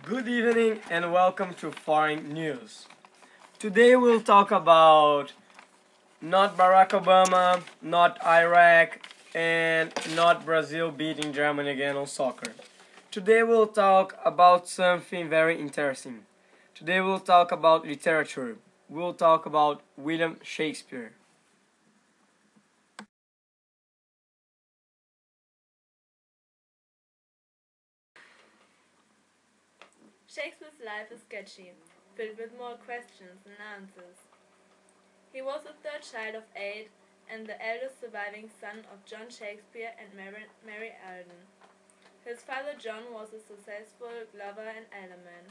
Good evening and welcome to Foreign News. Today we'll talk about not Barack Obama, not Iraq, and not Brazil beating Germany again on soccer. Today we'll talk about something very interesting. Today we'll talk about literature. We'll talk about William Shakespeare. Shakespeare's life is sketchy, filled with more questions than answers. He was the third child of 8 and the eldest surviving son of John Shakespeare and Mary Alden. His father John was a successful glover and alderman.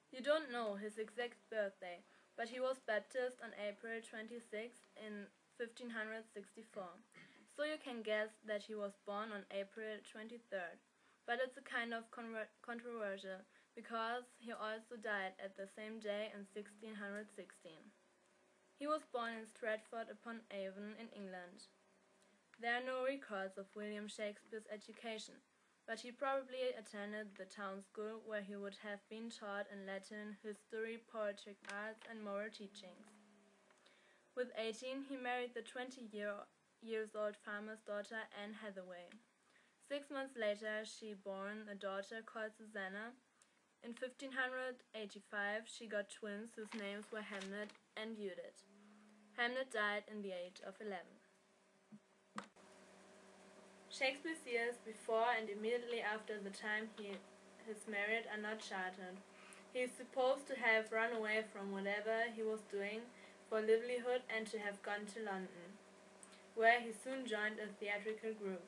You don't know his exact birthday, but he was baptized on April 26 in 1564, so you can guess that he was born on April 23rd. But it's a kind of controversial, because he also died at the same day in 1616. He was born in Stratford-upon-Avon in England. There are no records of William Shakespeare's education, but he probably attended the town school where he would have been taught in Latin, history, poetic arts, and moral teachings. With 18, he married the 20-year-old farmer's daughter, Anne Hathaway. 6 months later, she bore a daughter called Susanna. In 1585, she got twins whose names were Hamlet and Judith. Hamlet died in the age of 11. Shakespeare's years before and immediately after the time he is married are not charted. He is supposed to have run away from whatever he was doing for a livelihood and to have gone to London, where he soon joined a theatrical group.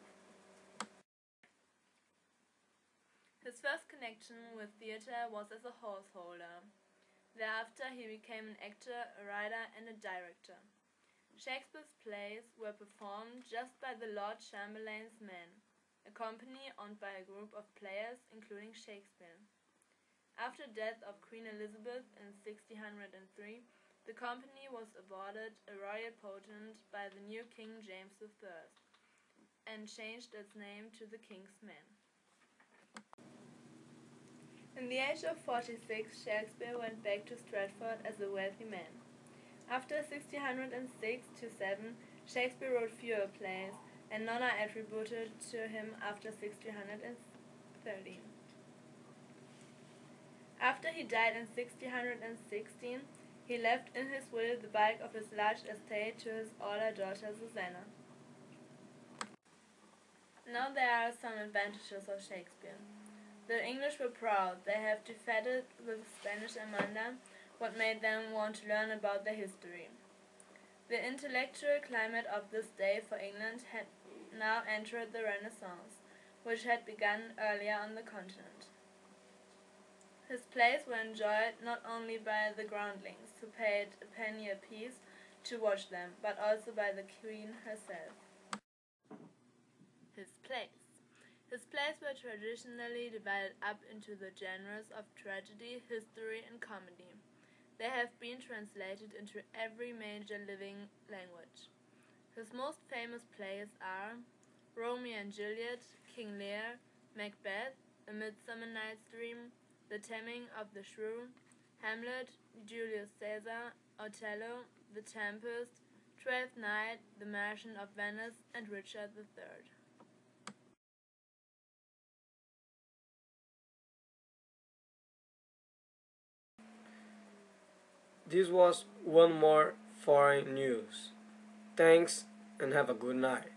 His first connection with theatre was as a horseholder. Thereafter he became an actor, a writer, and a director. Shakespeare's plays were performed just by the Lord Chamberlain's men, a company owned by a group of players including Shakespeare. After the death of Queen Elizabeth in 1603, the company was awarded a royal patent by the new King James III and changed its name to the King's Men. In the age of 46, Shakespeare went back to Stratford as a wealthy man. After 1606–7, Shakespeare wrote fewer plays, and none are attributed to him after 1613. After he died in 1616, he left in his will the bulk of his large estate to his older daughter Susanna. Now there are some advantages of Shakespeare. The English were proud. They have defeated the Spanish Armada, what made them want to learn about their history. The intellectual climate of this day for England had now entered the Renaissance, which had begun earlier on the continent. His plays were enjoyed not only by the groundlings, who paid a penny apiece to watch them, but also by the Queen herself. His plays were traditionally divided up into the genres of tragedy, history, and comedy. They have been translated into every major living language. His most famous plays are Romeo and Juliet, King Lear, Macbeth, A Midsummer Night's Dream, The Taming of the Shrew, Hamlet, Julius Caesar, Othello, The Tempest, Twelfth Night, The Merchant of Venice, and Richard III. This was one more foreign news. Thanks and have a good night.